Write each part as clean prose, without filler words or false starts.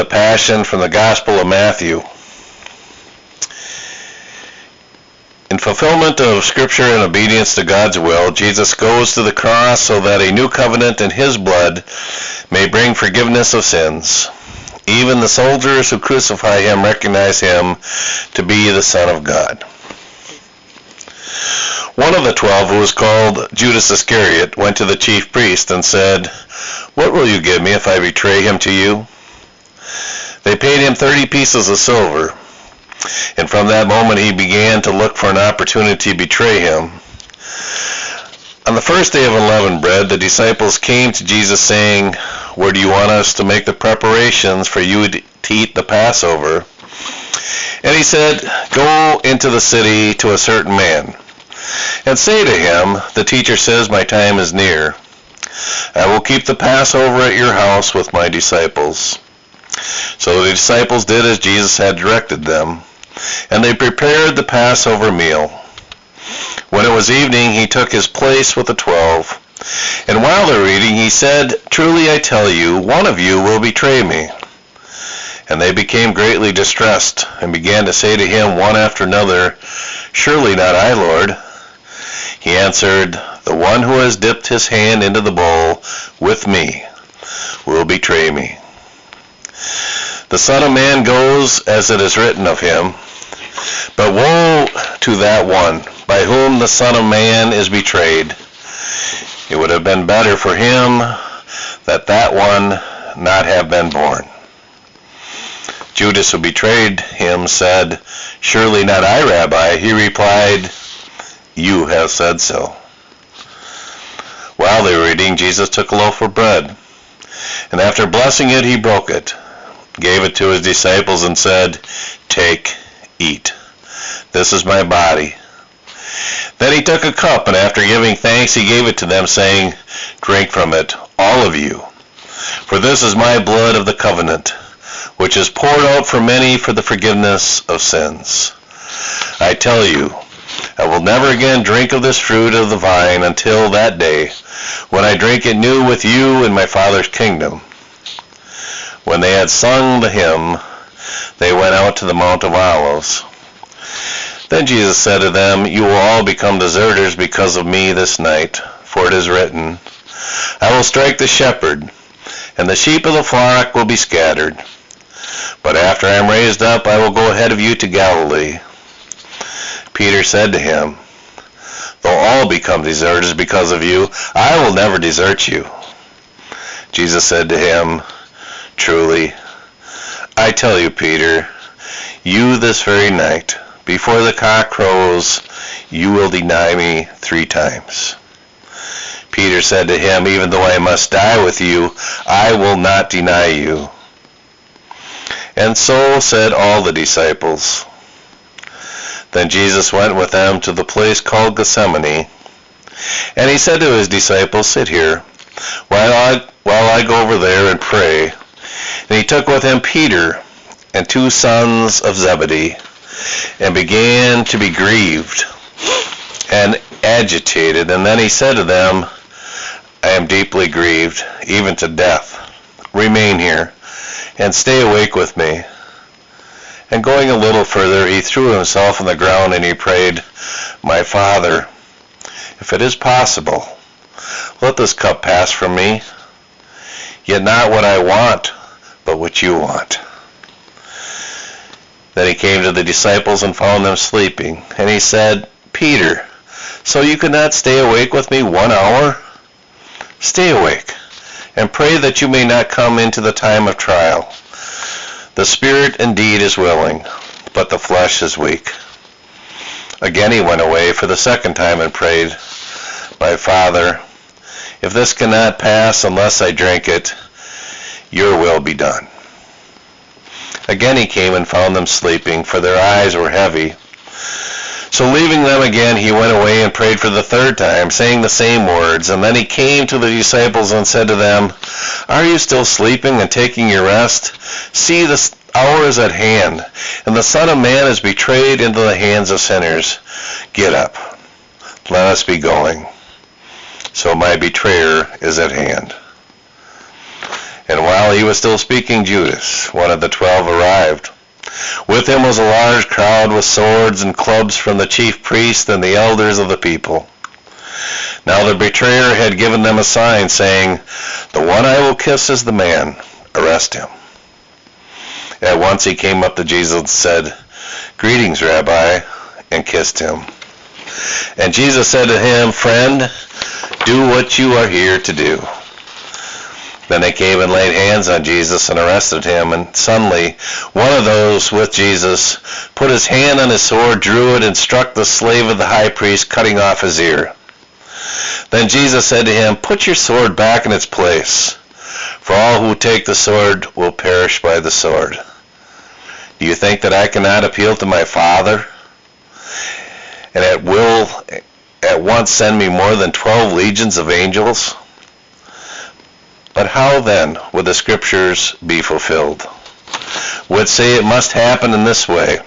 the Passion from the Gospel of Matthew. In fulfillment of Scripture and obedience to God's will, Jesus goes to the cross so that a new covenant in his blood may bring forgiveness of sins. Even the soldiers who crucify him recognize him to be the Son of God. One of the 12, who was called Judas Iscariot, went to the chief priest and said, "What will you give me if I betray him to you?" They paid him 30 pieces of silver, and from that moment he began to look for an opportunity to betray him. On the first day of unleavened bread, the disciples came to Jesus saying, "Where do you want us to make the preparations for you to eat the Passover?" And he said, "Go into the city to a certain man, and say to him, 'The teacher says my time is near. I will keep the Passover at your house with my disciples.'" So the disciples did as Jesus had directed them, and they prepared the Passover meal. When it was evening, he took his place with the 12, and while they were eating, he said, "Truly I tell you, one of you will betray me." And they became greatly distressed, and began to say to him one after another, "Surely not I, Lord." He answered, "The one who has dipped his hand into the bowl with me will betray me. The Son of Man goes as it is written of him, but woe to that one by whom the Son of Man is betrayed. It would have been better for him that that one not have been born." Judas, who betrayed him, said, "Surely not I, Rabbi." He replied, "You have said so." While they were eating, Jesus took a loaf of bread, and after blessing it, he broke it, gave it to his disciples, and said, "Take, eat. This is my body." Then he took a cup, and after giving thanks, he gave it to them, saying, "Drink from it, all of you, for this is my blood of the covenant, which is poured out for many for the forgiveness of sins. I tell you, I will never again drink of this fruit of the vine until that day, when I drink it new with you in my Father's kingdom." When they had sung the hymn, they went out to the Mount of Olives. Then Jesus said to them, "You will all become deserters because of me this night, for it is written, 'I will strike the shepherd, and the sheep of the flock will be scattered.' But after I am raised up, I will go ahead of you to Galilee." Peter said to him, "Though all become deserters because of you, I will never desert you." Jesus said to him, "Truly, I tell you, Peter, you this very night, before the cock crows, you will deny me 3 times. Peter said to him, "Even though I must die with you, I will not deny you." And so said all the disciples. Then Jesus went with them to the place called Gethsemane, and he said to his disciples, "Sit here, while I go over there and pray." And he took with him Peter and 2 sons of Zebedee, and began to be grieved and agitated. And then he said to them, "I am deeply grieved, even to death. Remain here, and stay awake with me." And going a little further, he threw himself on the ground, and he prayed, "My Father, if it is possible, let this cup pass from me. Yet not what I want, but what you want." Then he came to the disciples and found them sleeping. And he said, "Peter, so you could not stay awake with me 1 hour? Stay awake, and pray that you may not come into the time of trial. The spirit indeed is willing, but the flesh is weak." Again he went away for the 2nd time and prayed, "My Father, if this cannot pass unless I drink it, your will be done." Again he came and found them sleeping, for their eyes were heavy. So leaving them again, he went away and prayed for the 3rd time, saying the same words. And then he came to the disciples and said to them, "Are you still sleeping and taking your rest? See, the hour is at hand, and the Son of Man is betrayed into the hands of sinners. Get up, let us be going. So my betrayer is at hand." And while he was still speaking, Judas, one of the 12, arrived. With him was a large crowd with swords and clubs from the chief priests and the elders of the people. Now the betrayer had given them a sign, saying, "The one I will kiss is the man. Arrest him." At once he came up to Jesus and said, "Greetings, Rabbi," and kissed him. And Jesus said to him, "Friend, do what you are here to do." Then they came and laid hands on Jesus and arrested him. And suddenly one of those with Jesus put his hand on his sword, drew it, and struck the slave of the high priest, cutting off his ear. Then Jesus said to him, "Put your sword back in its place, for all who take the sword will perish by the sword. Do you think that I cannot appeal to my Father, and it will at once send me more than 12 legions of angels? But how then would the Scriptures be fulfilled, which say it must happen in this way?"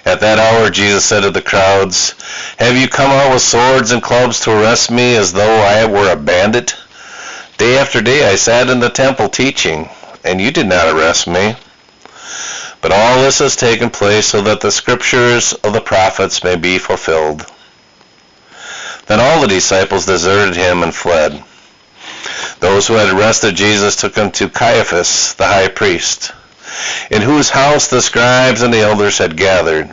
At that hour Jesus said to the crowds, "Have you come out with swords and clubs to arrest me as though I were a bandit? Day after day I sat in the temple teaching, and you did not arrest me. But all this has taken place so that the Scriptures of the prophets may be fulfilled." Then all the disciples deserted him and fled. Those who had arrested Jesus took him to Caiaphas, the high priest, in whose house the scribes and the elders had gathered.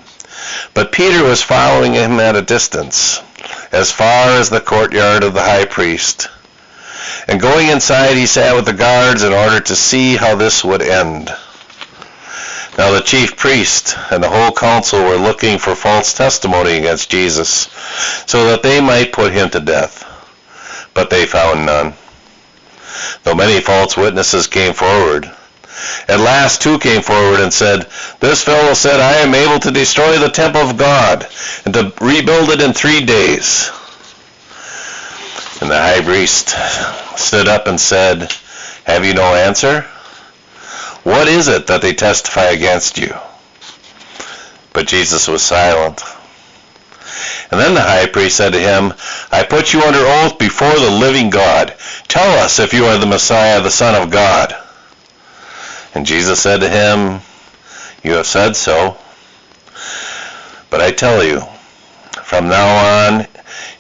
But Peter was following him at a distance, as far as the courtyard of the high priest. And going inside, he sat with the guards in order to see how this would end. Now the chief priest and the whole council were looking for false testimony against Jesus, so that they might put him to death. But they found none, though many false witnesses came forward. At last 2 came forward and said, "This fellow said, 'I am able to destroy the temple of God and to rebuild it in 3 days.'" And the high priest stood up and said, "Have you no answer? What is it that they testify against you?" But Jesus was silent. And then the high priest said to him, "I put you under oath before the living God. Tell us if you are the Messiah, the Son of God." And Jesus said to him, "You have said so. But I tell you, from now on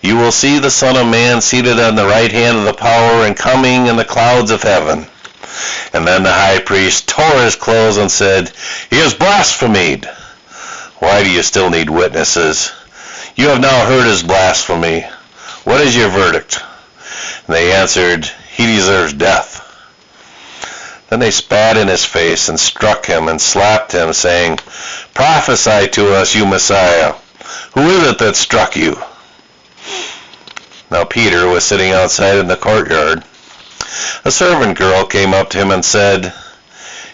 you will see the Son of Man seated on the right hand of the power and coming in the clouds of heaven." And then the high priest tore his clothes and said, "He has blasphemed. Why do you still need witnesses? You have now heard his blasphemy. What is your verdict?" And they answered, "He deserves death." Then they spat in his face and struck him and slapped him, saying, "Prophesy to us, you Messiah. Who is it that struck you?" Now Peter was sitting outside in the courtyard. A servant girl came up to him and said,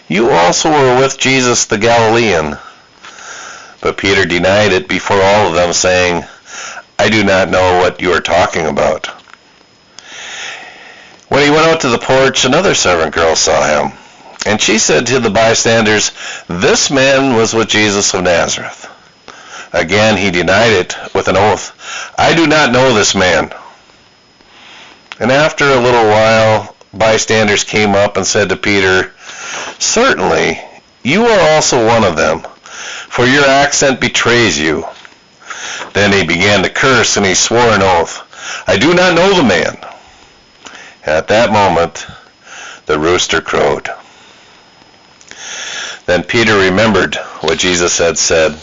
"You also were with Jesus the Galilean." But Peter denied it before all of them, saying, "I do not know what you are talking about." When he went out to the porch, another servant girl saw him, and she said to the bystanders, "This man was with Jesus of Nazareth." Again he denied it with an oath, "I do not know this man." And after a little while, bystanders came up and said to Peter, "Certainly, you are also one of them, for your accent betrays you." Then he began to curse, and he swore an oath, "I do not know the man." At that moment, the rooster crowed. Then Peter remembered what Jesus had said,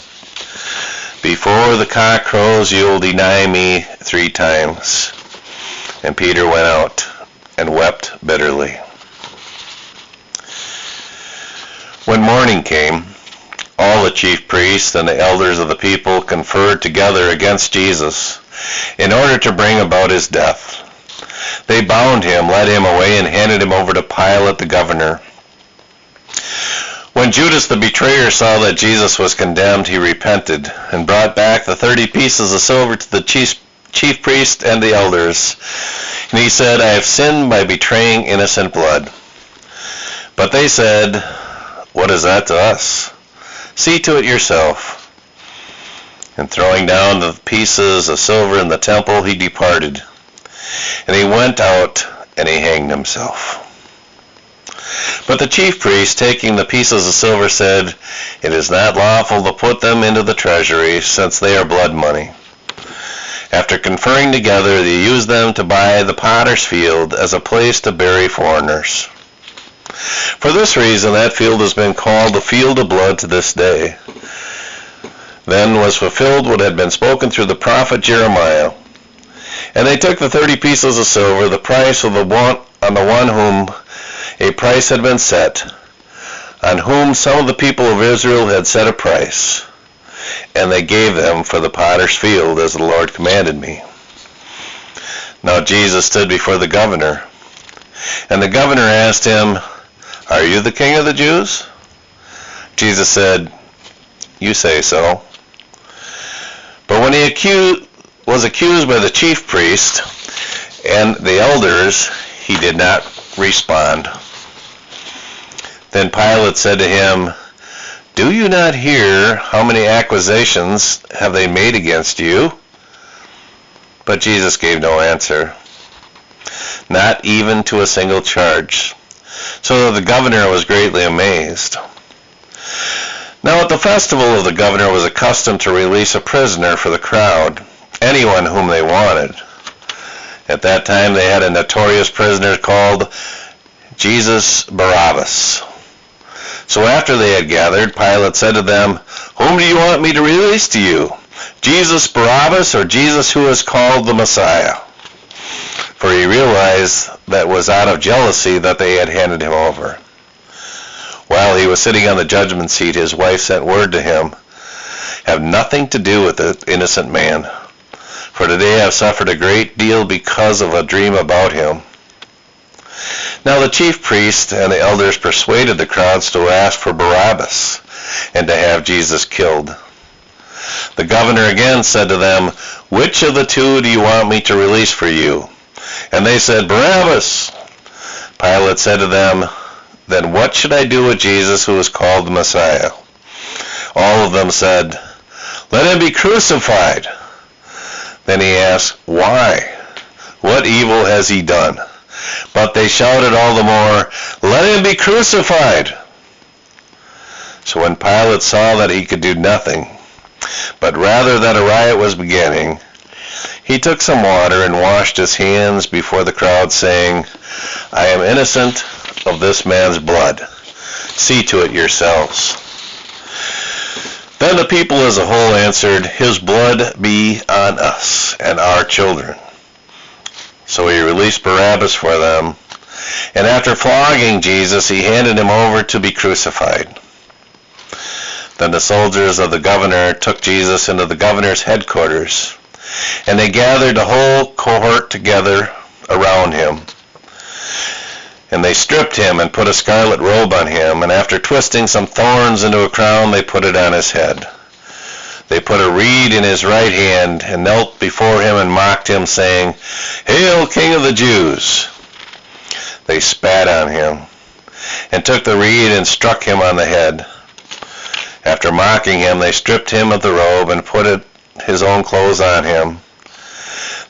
"Before the cock crows, you will deny me 3 times." And Peter went out and wept bitterly. When morning came, all the chief priests and the elders of the people conferred together against Jesus in order to bring about his death. They bound him, led him away, and handed him over to Pilate the governor. When Judas the betrayer saw that Jesus was condemned, he repented and brought back the 30 pieces of silver to the chief priest and the elders. And he said, "I have sinned by betraying innocent blood." But they said, "What is that to us? See to it yourself." And throwing down the pieces of silver in the temple, he departed. And he went out and he hanged himself. But the chief priests, taking the pieces of silver, said, "It is not lawful to put them into the treasury, since they are blood money." After conferring together, they used them to buy the potter's field as a place to bury foreigners. For this reason, that field has been called the field of blood to this day. Then was fulfilled what had been spoken through the prophet Jeremiah. And they took the 30 pieces of silver, the price of the one on the one whom a price had been set, on whom some of the people of Israel had set a price, and they gave them for the potter's field, as the Lord commanded me. Now Jesus stood before the governor, and the governor asked him, "Are you the king of the Jews?" Jesus said, "You say so." But when he was accused by the chief priest and the elders, he did not respond. Then Pilate said to him, "Do you not hear how many accusations have they made against you?" But Jesus gave no answer, not even to a single charge, so that the governor was greatly amazed. Now at the festival of the governor was accustomed to release a prisoner for the crowd, anyone whom they wanted. At that time they had a notorious prisoner called Jesus Barabbas. So after they had gathered, Pilate said to them, "Whom do you want me to release to you, Jesus Barabbas or Jesus who is called the Messiah?" For he realized that it was out of jealousy that they had handed him over. While he was sitting on the judgment seat, his wife sent word to him, "Have nothing to do with the innocent man, for today I have suffered a great deal because of a dream about him." Now the chief priests and the elders persuaded the crowds to ask for Barabbas and to have Jesus killed. The governor again said to them, "Which of the two do you want me to release for you?" And they said, "Barabbas." Pilate said to them, "Then what should I do with Jesus who is called the Messiah?" All of them said, "Let him be crucified." Then he asked, "Why? What evil has he done?" But they shouted all the more, "Let him be crucified." So when Pilate saw that he could do nothing, but rather that a riot was beginning, he took some water and washed his hands before the crowd, saying, "I am innocent of this man's blood. See to it yourselves." Then the people as a whole answered, "His blood be on us and our children." So he released Barabbas for them, and after flogging Jesus, he handed him over to be crucified. Then the soldiers of the governor took Jesus into the governor's headquarters, and they gathered the whole cohort together around him. And they stripped him and put a scarlet robe on him, and after twisting some thorns into a crown, they put it on his head. They put a reed in his right hand and knelt before him and mocked him, saying, "Hail, King of the Jews!" They spat on him and took the reed and struck him on the head. After mocking him, they stripped him of the robe and put his own clothes on him.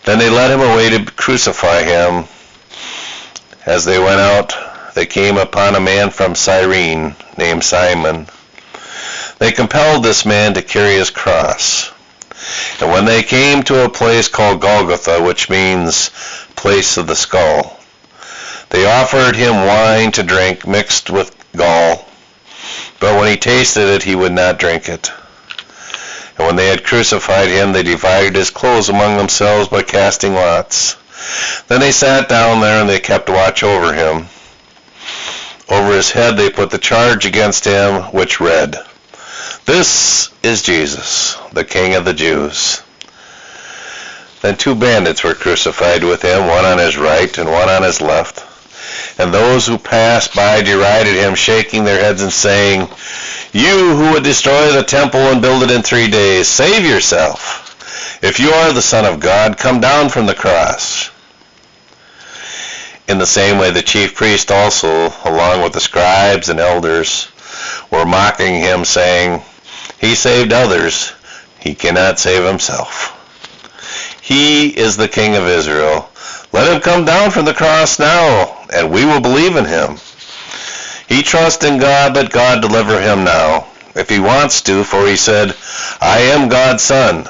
Then they led him away to crucify him. As they went out, they came upon a man from Cyrene named Simon. They compelled this man to carry his cross. And when they came to a place called Golgotha, which means place of the skull, they offered him wine to drink mixed with gall. But when he tasted it, he would not drink it. And when they had crucified him, they divided his clothes among themselves by casting lots. Then they sat down there, and they kept watch over him. Over his head they put the charge against him, which read, "This is Jesus, the King of the Jews." Then 2 bandits were crucified with him, one on his right and one on his left. And those who passed by derided him, shaking their heads and saying, "You who would destroy the temple and build it in 3 days, save yourself. If you are the Son of God, come down from the cross." In the same way the chief priest also, along with the scribes and elders, were mocking him, saying, "He saved others, he cannot save himself. He is the King of Israel. Let him come down from the cross now, and we will believe in him. He trusts in God, let God deliver him now, if he wants to, for he said, I am God's son.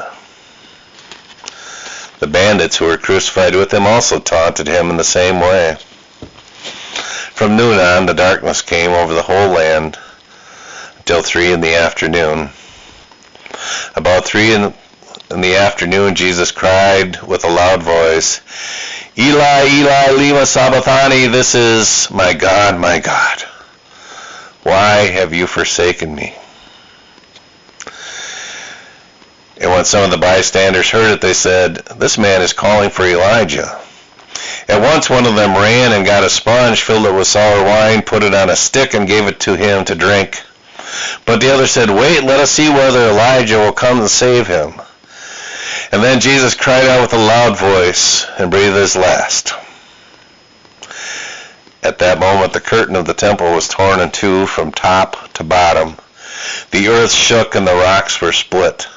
The bandits who were crucified with him also taunted him in the same way. From noon on, the darkness came over the whole land until 3 in the afternoon. About 3 in the afternoon, Jesus cried with a loud voice, Eli, Eli, lema sabachthani, this is my God, why have you forsaken me? And when some of the bystanders heard it, they said, this man is calling for Elijah. At once one of them ran and got a sponge, filled it with sour wine, put it on a stick, and gave it to him to drink. But the other said, wait, let us see whether Elijah will come and save him. And then Jesus cried out with a loud voice and breathed his last. At that moment the curtain of the temple was torn in two from top to bottom. The earth shook and the rocks were split.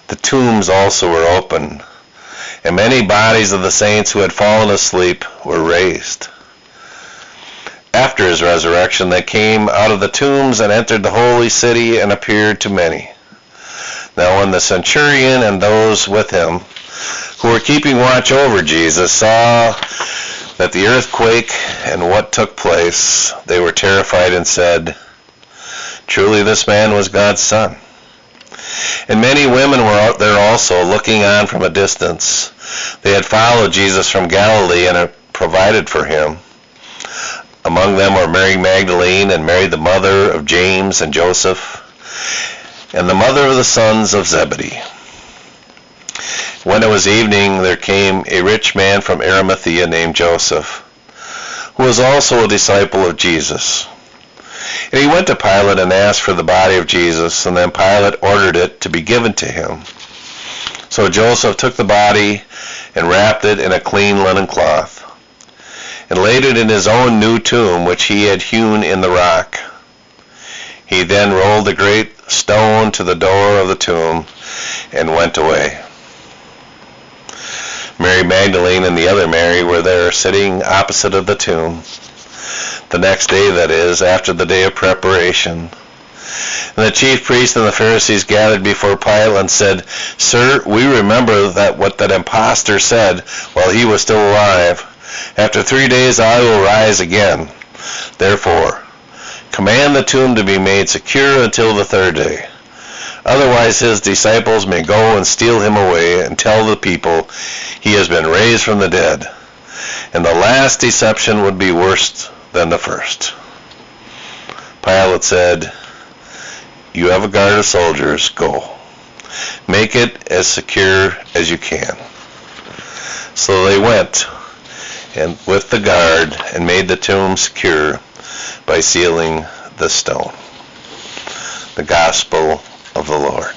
The tombs also were open, and many bodies of the saints who had fallen asleep were raised. After his resurrection they came out of the tombs and entered the holy city and appeared to many. Now when the centurion and those with him who were keeping watch over Jesus saw that the earth quake and what took place, they were terrified and said, truly this man was God's son. And many women were out there also, looking on from a distance. They had followed Jesus from Galilee and had provided for him. Among them were Mary Magdalene and Mary the mother of James and Joseph, and the mother of the sons of Zebedee. When it was evening, there came a rich man from Arimathea named Joseph, who was also a disciple of Jesus. And he went to Pilate and asked for the body of Jesus, and then Pilate ordered it to be given to him. So Joseph took the body and wrapped it in a clean linen cloth, and laid it in his own new tomb, which he had hewn in the rock. He then rolled the great stone to the door of the tomb and went away. Mary Magdalene and the other Mary were there sitting opposite of the tomb, the next day, that is, after the day of preparation. And the chief priests and the Pharisees gathered before Pilate and said, Sir, we remember that what that impostor said while he was still alive, after 3 days I will rise again. Therefore, command the tomb to be made secure until the 3rd day. Otherwise his disciples may go and steal him away and tell the people he has been raised from the dead. And the last deception would be worse than the first. Pilate said, you have a guard of soldiers, go. Make it as secure as you can. So they went and with the guard and made the tomb secure by sealing the stone. The Gospel of the Lord.